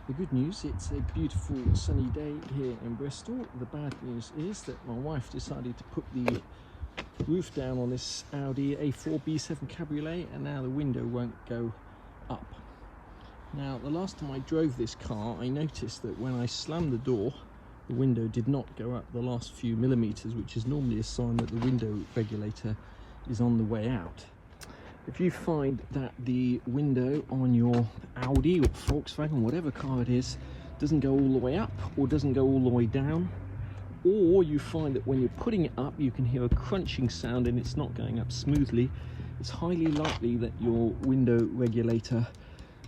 The good news, it's a beautiful sunny day here in Bristol. The bad news is that my wife decided to put the roof down on this Audi A4 B7 Cabriolet, and now the window won't go up. Now, the last time I drove this car, I noticed that when I slammed the door, the window did not go up the last few millimetres, which is normally a sign that the window regulator is on the way out. If you find that the window on your Audi or Volkswagen, whatever car it is, doesn't go all the way up or doesn't go all the way down, or you find that when you're putting it up you can hear a crunching sound and it's not going up smoothly, it's highly likely that your window regulator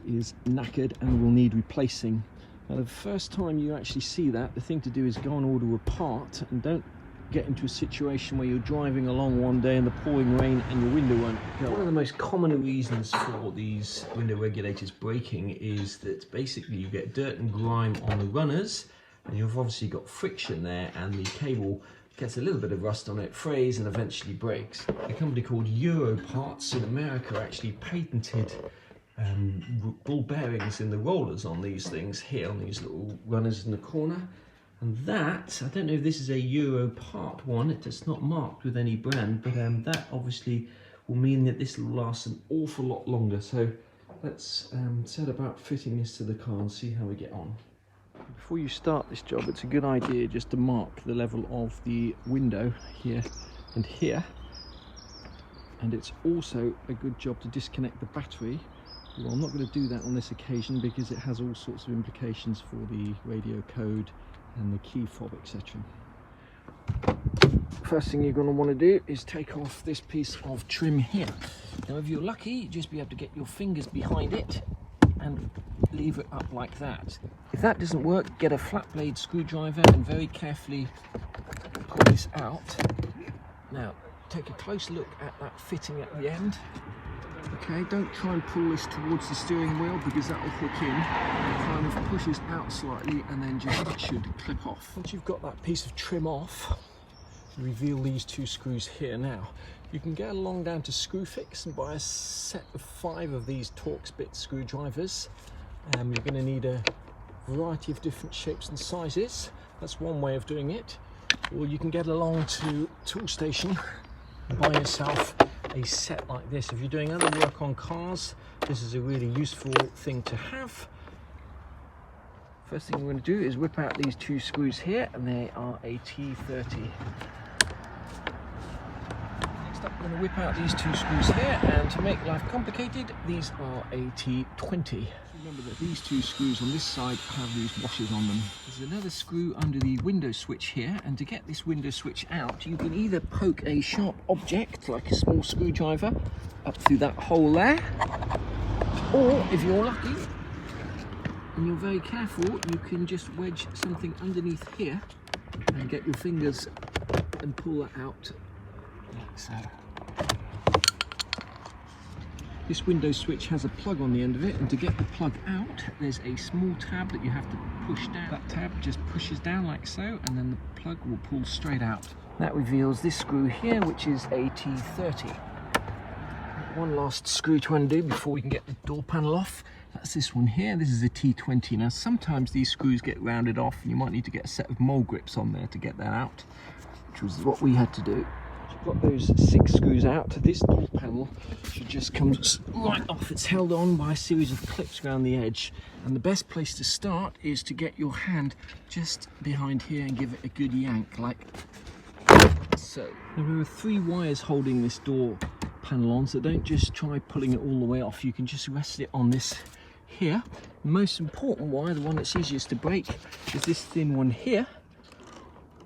is knackered and will need replacing. Now, the first time you actually see that, the thing to do is go and order a part, and don't get into a situation where you're driving along one day in the pouring rain and your window won't go. One of the most common reasons for these window regulators breaking is that basically you get dirt and grime on the runners, and you've obviously got friction there, and the cable gets a little bit of rust on it, frays, and eventually breaks. A company called Euro Parts in America actually patented ball bearings in the rollers on these things here, on these little runners in the corner. And that, I don't know if this is a Euro part one, it's not marked with any brand, but that obviously will mean that this will last an awful lot longer. So let's set about fitting this to the car and see how we get on. Before you start this job, it's a good idea just to mark the level of the window here and here. And it's also a good job to disconnect the battery. Well, I'm not going to do that on this occasion because it has all sorts of implications for the radio code and the key fob, etc. First thing you're going to want to do is take off this piece of trim here. Now, if you're lucky, you'll just be able to get your fingers behind it and leave it up like that. If that doesn't work, get a flat blade screwdriver and very carefully pull this out. Now, take a close look at that fitting at the end. Okay, don't try and pull this towards the steering wheel because that will hook in. It kind of pushes out slightly and then just should clip off. Once you've got that piece of trim off, reveal these two screws here. Now, you can get along down to Screwfix and buy a set of 5 of these Torx bit screwdrivers. You're going to need a variety of different shapes and sizes. That's one way of doing it. Or you can get along to Toolstation and buy yourself a set like this. If you're doing other work on cars, this is a really useful thing to have. First thing we're going to do is whip out these 2 screws here, and they are a T30. Next up, we're going to whip out these 2 screws here, and to make life complicated, these are a T20. Remember that these 2 screws on this side have these washers on them. There's another screw under the window switch here, and to get this window switch out, you can either poke a sharp object like a small screwdriver up through that hole there, or if you're lucky and you're very careful, you can just wedge something underneath here and get your fingers and pull that out like so. This window switch has a plug on the end of it, and to get the plug out, there's a small tab that you have to push down. That tab just pushes down like so, and then the plug will pull straight out. That reveals this screw here, which is a T30. One last screw to undo before we can get the door panel off. That's this one here. This is a T20. Now, sometimes these screws get rounded off, and you might need to get a set of mole grips on there to get that out, which was what we had to do. Got those 6 screws out. This door panel should just come right off. It's held on by a series of clips around the edge, and the best place to start is to get your hand just behind here and give it a good yank like so. Now, there are 3 wires holding this door panel on, so don't just try pulling it all the way off. You can just rest it on this here. The most important wire, the one that's easiest to break, is this thin one here.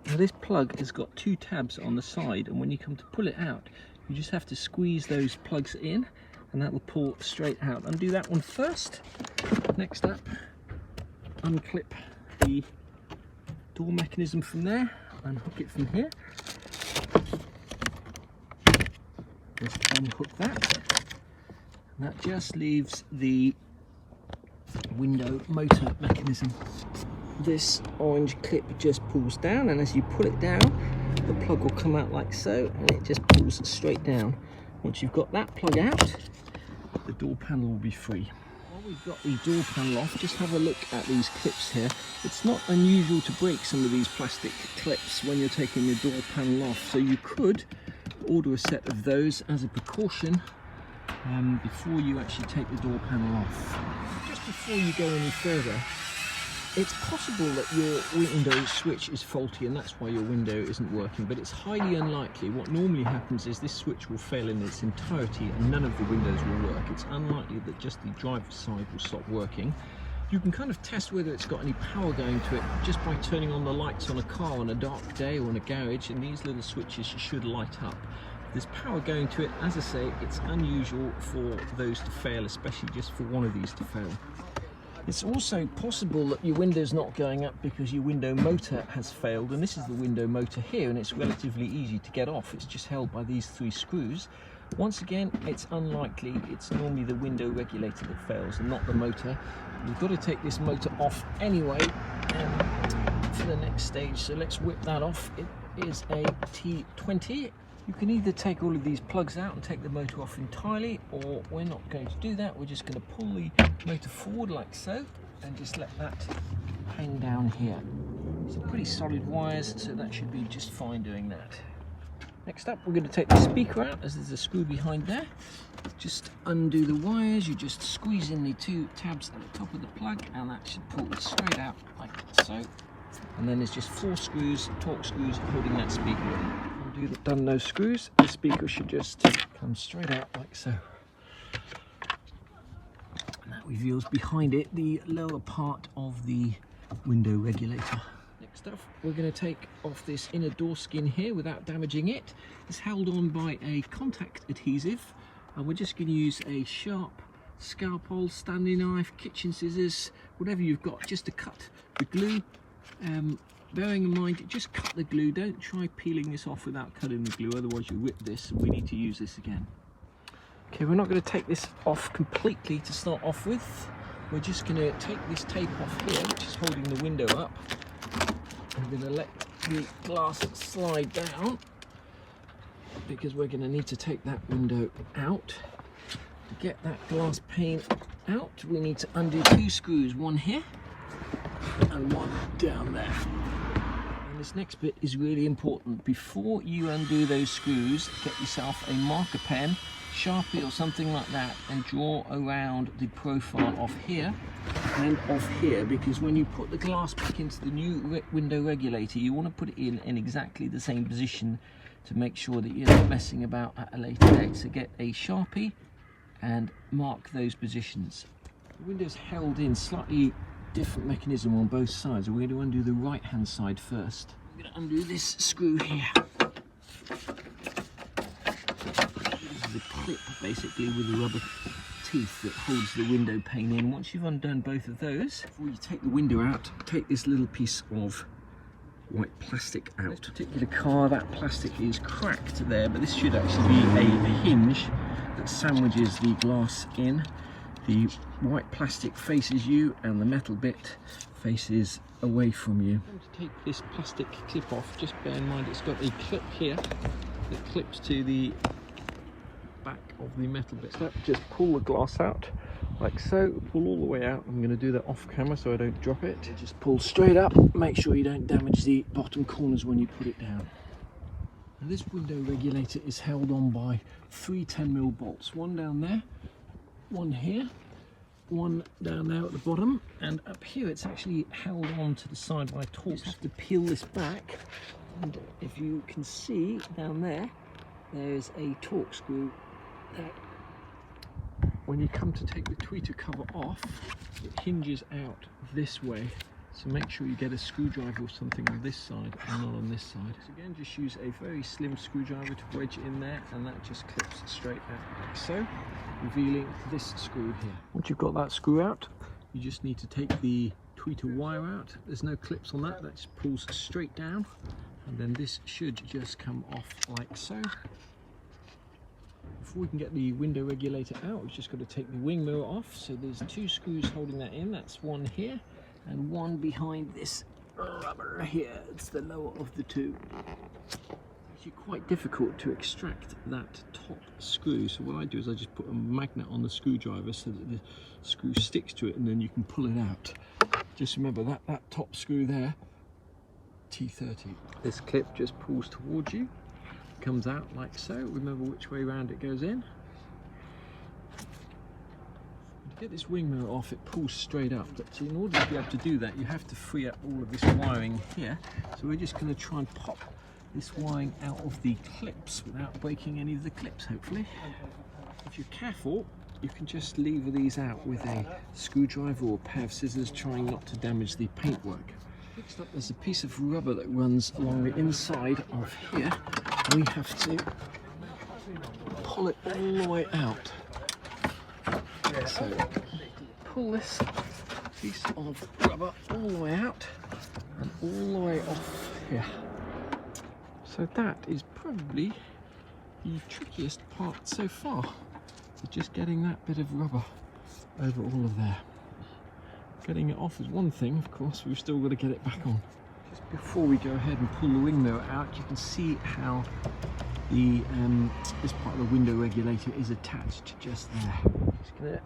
Now, this plug has got 2 tabs on the side, and when you come to pull it out, you just have to squeeze those plugs in, and that will pull straight out. Undo that one first. Next up, unclip the door mechanism from there, unhook it from here. Just unhook that, and that just leaves the window motor mechanism. This orange clip just pulls down, and as you pull it down, the plug will come out like so, and it just pulls straight down. Once you've got that plug out, the door panel will be free. We've got the door panel off. Just have a look at these clips here. It's not unusual to break some of these plastic clips when you're taking the door panel off, so you could order a set of those as a precaution before you actually take the door panel off. Just before you go any further, it's possible that your window switch is faulty and that's why your window isn't working, but it's highly unlikely. What normally happens is this switch will fail in its entirety and none of the windows will work. It's unlikely that just the driver's side will stop working. You can kind of test whether it's got any power going to it just by turning on the lights on a car on a dark day or in a garage, and these little switches should light up. If there's power going to it, as I say, it's unusual for those to fail, especially just for one of these to fail. It's also possible that your window's not going up because your window motor has failed, and this is the window motor here, and it's relatively easy to get off. It's just held by these 3 screws. Once again, it's unlikely. It's normally the window regulator that fails and not the motor. We've got to take this motor off anyway for the next stage, so let's whip that off. It is a T20. You can either take all of these plugs out and take the motor off entirely, or we're not going to do that. We're just going to pull the motor forward like so and just let that hang down here. Some pretty solid wires, so that should be just fine doing that. Next up, we're going to take the speaker out, as there's a screw behind there. Just undo the wires, you just squeeze in the 2 tabs at the top of the plug and that should pull it straight out like so. And then there's just 4 screws, torque screws, holding that speaker in. Done those screws, the speaker should just come straight out like so. And that reveals behind it the lower part of the window regulator. Next up, we're going to take off this inner door skin here without damaging it. It's held on by a contact adhesive, and we're just going to use a sharp scalpel, Stanley knife, kitchen scissors, whatever you've got, just to cut the glue. Bearing in mind, just cut the glue. Don't try peeling this off without cutting the glue, otherwise you rip this and we need to use this again. Okay, we're not going to take this off completely to start off with. We're just going to take this tape off here, which is holding the window up. I'm going to let the glass slide down because we're going to need to take that window out. To get that glass pane out, we need to undo 2 screws, one here and one down there. And this next bit is really important. Before you undo those screws, get yourself a marker pen, Sharpie or something like that, and draw around the profile of here and of here, because when you put the glass back into the new window regulator, you want to put it in exactly the same position to make sure that you're not messing about at a later date. So get a Sharpie and mark those positions. The window's held in slightly different mechanism on both sides. We're going to undo the right hand side first. I'm going to undo this screw here. This is a clip basically with the rubber teeth that holds the window pane in. Once you've undone both of those, before you take the window out, take this little piece of white plastic out. This particular car, that plastic is cracked there, but this should actually be a hinge that sandwiches the glass in. The white plastic faces you and the metal bit faces away from you. To take this plastic clip off, just bear in mind it's got a clip here that clips to the back of the metal bit. So just pull the glass out like so, pull all the way out. I'm going to do that off camera so I don't drop it. Just pull straight up, make sure you don't damage the bottom corners when you put it down. Now this window regulator is held on by 3 10mm bolts, one down there, one here, one down there at the bottom, and up here it's actually held on to the side by Torx. You just have to peel this back, and if you can see down there, there's a Torx screw that when you come to take the tweeter cover off, it hinges out this way. So make sure you get a screwdriver or something on this side and not on this side. So again, just use a very slim screwdriver to wedge it in there, and that just clips straight out like so, revealing this screw here. Once you've got that screw out, you just need to take the tweeter wire out. There's no clips on that, that just pulls straight down, and then this should just come off like so. Before we can get the window regulator out, we've just got to take the wing mirror off. So there's 2 screws holding that in, that's one here and one behind this rubber here. It's the lower of the 2. make it quite difficult to extract that top screw. So what I do is I just put a magnet on the screwdriver so that the screw sticks to it, and then you can pull it out. Just remember that top screw there, T30. This clip just pulls towards you, comes out like so. Remember which way around it goes in. To get this wing mirror off, it pulls straight up, but in order to be able to do that, you have to free up all of this wiring here. So we're just going to try and pop this wiring out of the clips without breaking any of the clips, hopefully. If you're careful, you can just lever these out with a screwdriver or a pair of scissors, trying not to damage the paintwork. Next up, there's a piece of rubber that runs along the inside of here. We have to pull it all the way out. So pull this piece of rubber all the way out and all the way off here. So that is probably the trickiest part so far, is just getting that bit of rubber over all of there. Getting it off is one thing, of course, we've still got to get it back on. Just before we go ahead and pull the wing mirror out, you can see how the this part of the window regulator is attached just there. Just going to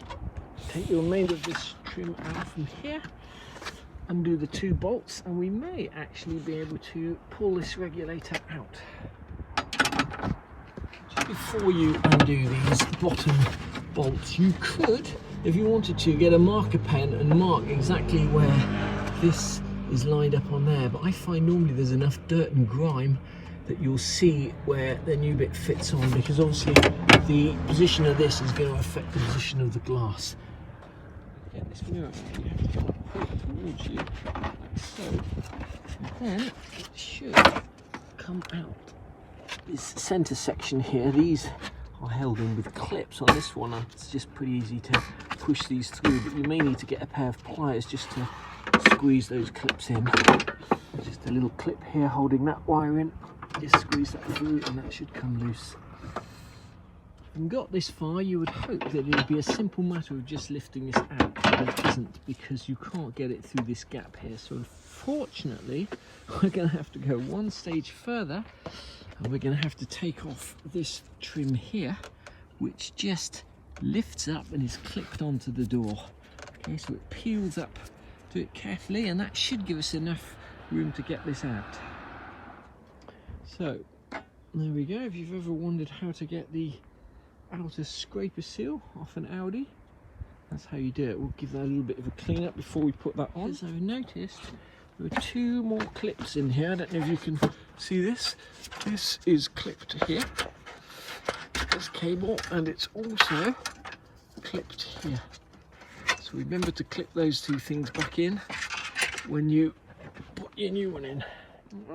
take the remainder of this trim out from here, undo the two bolts, and we may actually be able to pull this regulator out. Just before you undo these bottom bolts, you could, if you wanted to, get a marker pen and mark exactly where this is lined up on there, but I find normally there's enough dirt and grime that you'll see where the new bit fits on, because obviously the position of this is going to affect the position of the glass. Get this mirror out, you have to kind of pull it towards you like so, and then it should come out. This centre section here, these are held in with clips. On this one it's just pretty easy to push these through, but you may need to get a pair of pliers just to squeeze those clips in. Just a little clip here holding that wire in. Just squeeze that through and that should come loose. Having got this far, you would hope that it would be a simple matter of just lifting this out, but it isn't, because you can't get it through this gap here. So unfortunately, we're going to have to go one stage further, and we're going to have to take off this trim here, which just lifts up and is clipped onto the door. Okay, so it peels up. Do it carefully, and that should give us enough room to get this out. So there we go. If you've ever wondered how to get the outer scraper seal off an Audi, that's how you do it. We'll give that a little bit of a clean up before we put that on. As I've noticed, there are two more clips in here. I don't know if you can see this. This is clipped here, this cable, and it's also clipped here. So remember to clip those two things back in when you put your new one in.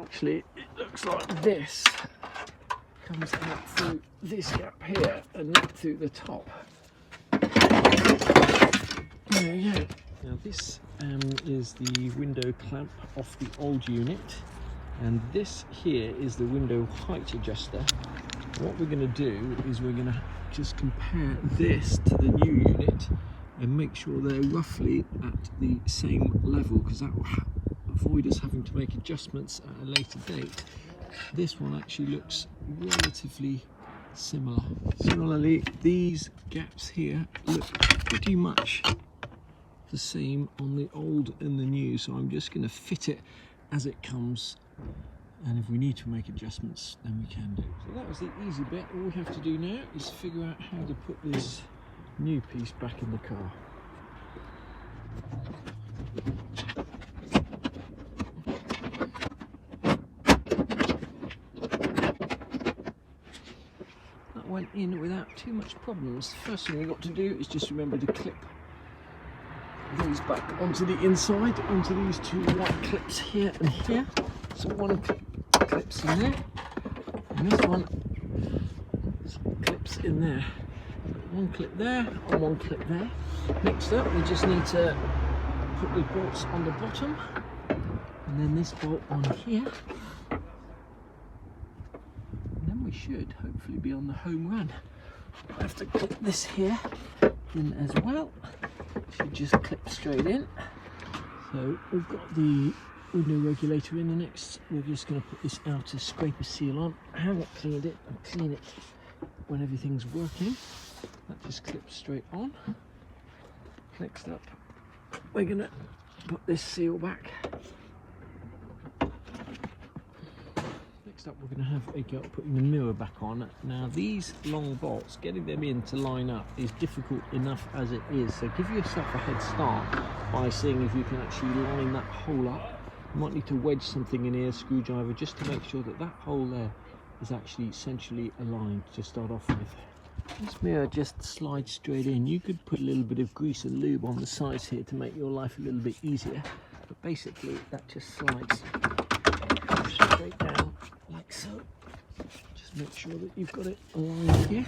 Actually, it looks like this comes out through this gap here and not through the top. There you go. Now this is the window clamp off the old unit, and this here is the window height adjuster. What we're going to do is we're going to just compare this to the new unit and make sure they're roughly at the same level, because that will avoid us having to make adjustments at a later date. This one actually looks relatively similar. Similarly, these gaps here look pretty much the same on the old and the new, so I'm just going to fit it as it comes, and if we need to make adjustments then we can do. So that was the easy bit. All we have to do now is figure out how to put this new piece back in the car. That went in without too much problems. The first thing we've got to do is just remember to clip these back onto the inside, onto these two white clips here and here. So one clips in there, and this one clips in there. One clip there and one clip there. Next up, we just need to put the bolts on the bottom, and then this bolt on here, and then we should hopefully be on the home run. I have to clip this here in as well. Should just clip straight in. So we've got the window regulator in. The next, we're just going to put this outer scraper seal on. I haven't cleaned it. I'll clean it when everything's working. That just clips straight on. Next up, we're going to put this seal back. Next up, we're going to have a go at putting the mirror back on. Now, these long bolts, getting them in to line up is difficult enough as it is. So give yourself a head start by seeing if you can actually line that hole up. You might need to wedge something in here, screwdriver, just to make sure that that hole there is actually centrally aligned to start off with. This mirror just slides straight in. You could put a little bit of grease and lube on the sides here to make your life a little bit easier, but basically that just slides straight down like so. Just make sure that you've got it aligned here.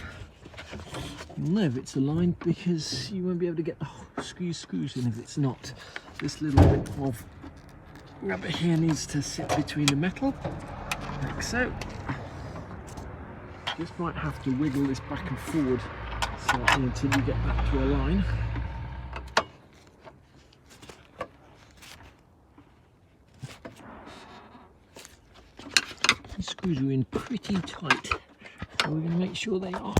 You'll know if it's aligned because you won't be able to get the screws in if it's not. This little bit of rubber here needs to sit between the metal, like so. Just might have to wiggle this back and forward slightly until you get that to align. These screws are in pretty tight, so we're going to make sure they are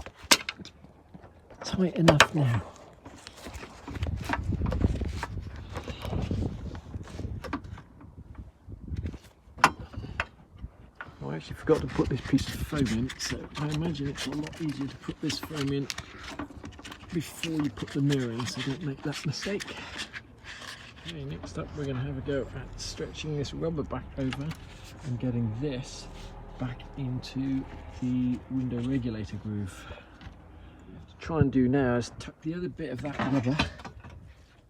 tight enough now. I actually forgot to put this piece of foam in, so I imagine it's a lot easier to put this foam in before you put the mirror in, so don't make that mistake. Okay, next up we're going to have a go at stretching this rubber back over and getting this back into the window regulator groove. What you have to try and do now is tuck the other bit of that rubber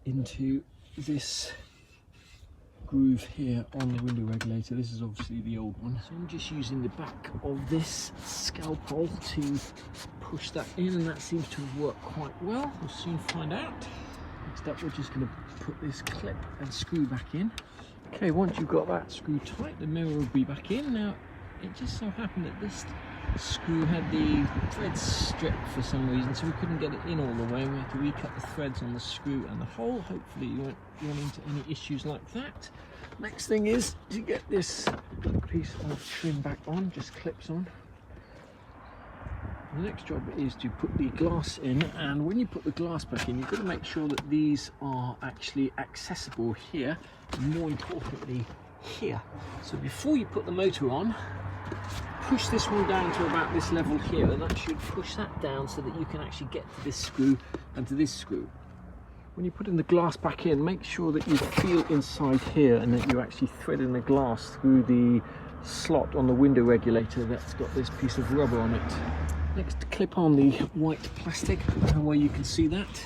into this groove here on the window regulator. This is obviously the old one, so I'm just using the back of this scalpel to push that in, and that seems to have worked quite well. We'll soon find out. Next up, we're just going to put this clip and screw back in. Okay, once you've got that screw tight, the mirror will be back in. Now, it just so happened that this screw had the threads stripped for some reason, so we couldn't get it in all the way. We had to recut the threads on the screw and the hole. Hopefully you won't run into any issues like that. Next thing is to get this piece of trim back on, just clips on. The next job is to put the glass in, and when you put the glass back in, you've got to make sure that these are actually accessible here, and more importantly here. So before you put the motor on, push this one down to about this level here, and that should push that down so that you can actually get to this screw and to this screw. When you put in the glass back in, make sure that you feel inside here and that you're actually threading the glass through the slot on the window regulator that's got this piece of rubber on it. Next, clip on the white plastic where you can see that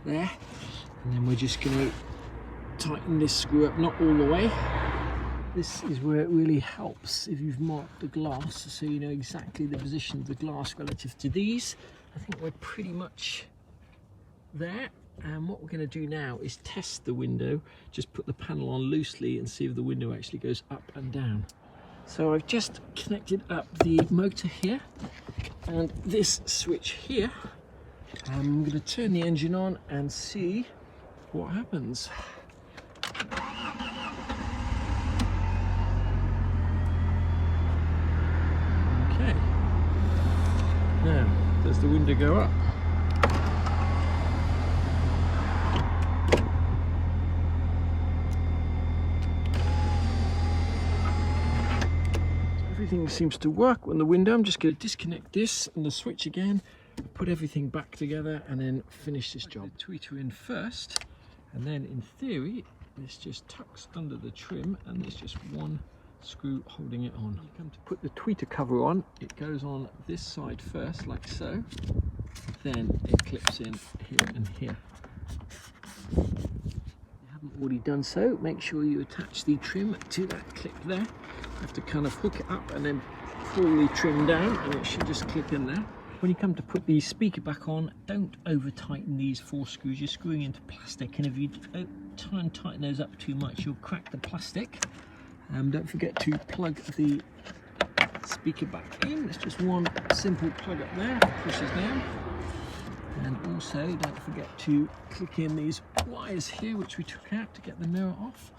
there, and then we're just going to tighten this screw up, not all the way. This is where it really helps if you've marked the glass, so you know exactly the position of the glass relative to these. I think we're pretty much there, and what we're going to do now is test the window. Just put the panel on loosely and see if the window actually goes up and down. So I've just connected up the motor here and this switch here. I'm going to turn the engine on and see what happens. Okay, now does the window go up? Everything seems to work on the window. I'm just going to disconnect this and the switch again, put everything back together, and then finish this job. The tweeter in first, and then in theory this just tucks under the trim and there's just one screw holding it on. You come to put the tweeter cover on, it goes on this side first like so, then it clips in here and here. If you haven't already done so, make sure you attach the trim to that clip there. You have to kind of hook it up and then pull the trim down, and it should just clip in there. When you come to put the speaker back on, don't over tighten these 4 screws. You're screwing into plastic, and if you try and tighten those up too much, you'll crack the plastic. Don't forget to plug the speaker back in. It's just one simple plug up there, pushes down. And also don't forget to click in these wires here, which we took out to get the mirror off.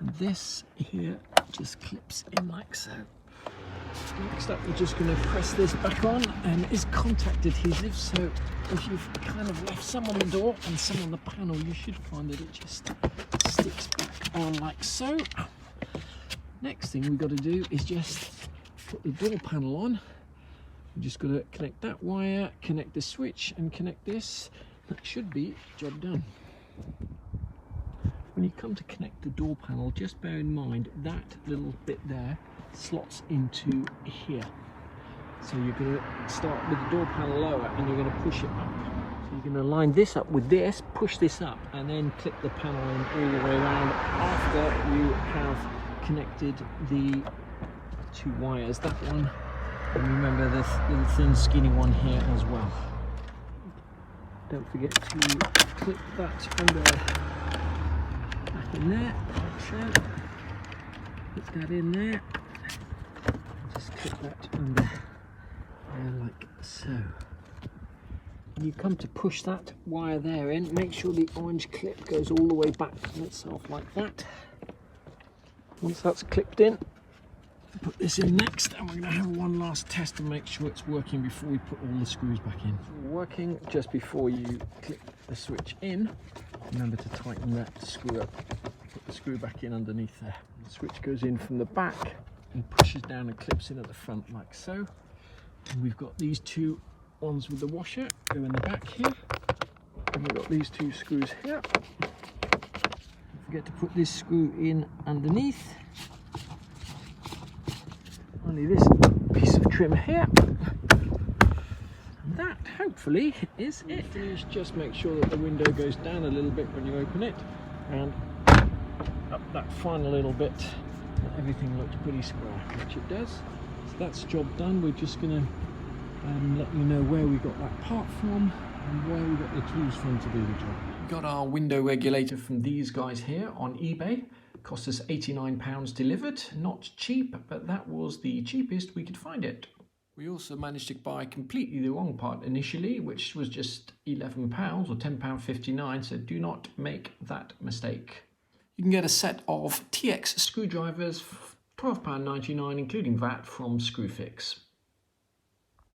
And this here just clips in like so. Next up, we're just going to press this back on, and it's contact adhesive, so if you've kind of left some on the door and some on the panel, you should find that it just sticks back on like so. Next thing we've got to do is just put the door panel on. We're just going to connect that wire, connect the switch, and connect this. That should be job done. When you come to connect the door panel, just bear in mind that little bit there slots into here. So you're going to start with the door panel lower and you're going to push it up. So you're going to line this up with this, push this up, and then clip the panel in all the way around after you have connected the two wires, that one, and remember the little thin skinny one here as well. Don't forget to clip that under back in there, like so. Put that in there. Just clip that under there like so. When you come to push that wire there in, make sure the orange clip goes all the way back on itself like that. Once that's clipped in, put this in next, and we're going to have one last test to make sure it's working before we put all the screws back in. Working just before you clip the switch in, remember to tighten that screw up. Put the screw back in underneath there. The switch goes in from the back and pushes down and clips in at the front like so. And we've got these two ones with the washer go in the back here, and we've got these two screws here. Don't forget to put this screw in underneath. Only this piece of trim here. And that hopefully is it. Just make sure that the window goes down a little bit when you open it, and up that final little bit, and everything looks pretty square, which it does. So that's job done. We're just going to let you know where we got that part from and where we got the tools from to do the job. We got our window regulator from these guys here on eBay. Cost us £89 delivered. Not cheap, but that was the cheapest we could find it. We also managed to buy completely the wrong part initially, which was just £11 or £10.59, so do not make that mistake. You can get a set of TX screwdrivers for £12.99 including VAT from Screwfix.